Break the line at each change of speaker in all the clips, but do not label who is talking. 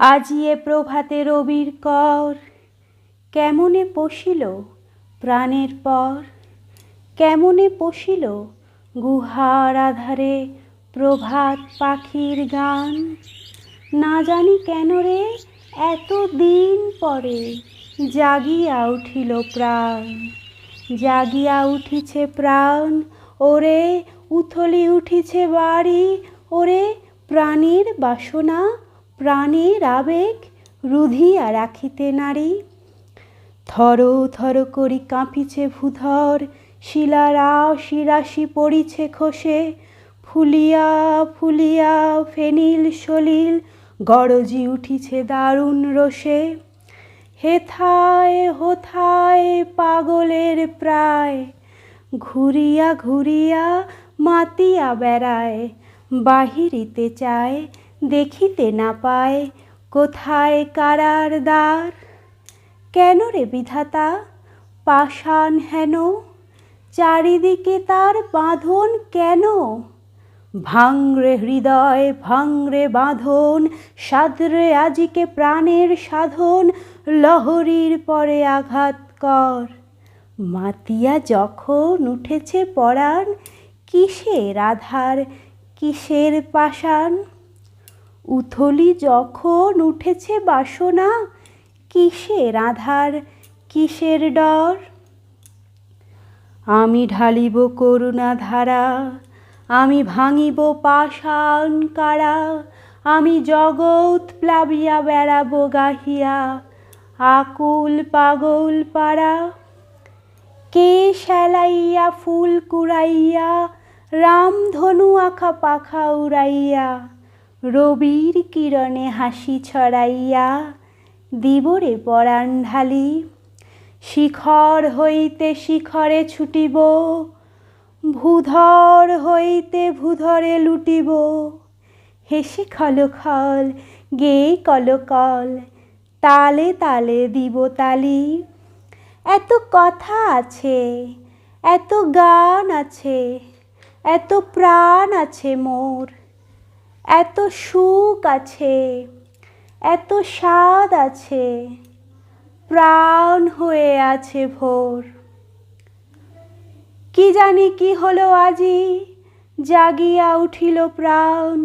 আজিয়ে প্রভাতে রবির কর, কেমনে পশিল প্রাণের পর, কেমনে পশিল গুহার আধারে প্রভাত পাখির গান। না জানি কেন রে এত দিন পরে জাগিয়া উঠিল প্রাণ, জাগিয়া উঠিছে প্রাণ। ওরে উথলি উঠিছে বাড়ি, ওরে প্রাণের বাসনা প্রাণের আবেগ রুধিয়া রাখিতে নারী। থর থর করি কাঁপিছে ভূধর, শিলারাশি রাশি পড়িছে খসে, ফুলিয়া ফুলিয়া ফেনিল সলিল গরজি উঠিছে দারুণ রোষে। হেথায় হোথায় পাগলের প্রায়, ঘুরিয়া ঘুরিয়া মাতিয়া বেড়ায়, বাহিরিতে চায় দেখিতে না পায় কোথায় কারার দ্বার। কেন রে বিধাতা পাষাণ হেন, চারিদিকে তার বাঁধন কেন? ভাঙরে হৃদয় ভাঙরে বাঁধন, সাদরে আজিকে প্রাণের সাধন লহরীর পরে আঘাত কর। মাতিয়া যখন উঠেছে পরাণ, কিসের আধার কিসের পাষাণ? উথলি যখন উঠেছে বাসনা, কিসের আধার কিসের ডর? আমি ঢালিব করুণা ধারা, আমি ভাঙিব পাষাণ কারা, আমি জগৎ প্লাবিয়া বেড়াবো গাহিয়া আকুল পাগল পাড়া। কে শ্যালাইয়া ফুল কুড়াইয়া, রামধনু আঁখা পাখা উড়াইয়া, রবির কিরণে হাসি ছড়াইয়া দিবরে পরাণ ঢালি। শিখর হইতে শিখরে ছুটিব, ভূধর হইতে ভূধরে লুটিব, হেসে খলখল গেয়ে কলকল তালে তালে দিব তালি। এত কথা আছে, এত গান আছে, এত প্রাণ আছে মোর, এত সুখ আছে, এত স্বাদ আছে, প্রাণ হয়ে আছে ভোর। কি জানি কি হলো আজি, জাগিয়া উঠিল প্রাণ।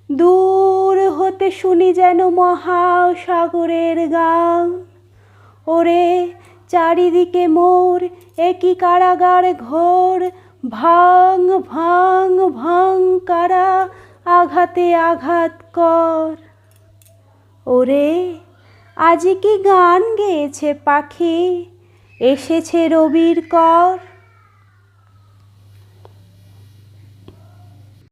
দূর হতে শুনি যেন মহাসাগরের গান। ওরে চারিদিকে মোর একই কারাগার ঘোর, ভাঙ ভাঙ ভাঙ কারা আঘাতে আঘাত কর। ওরে আজি কি গান গেয়েছে পাখি, এসেছে রবির কর।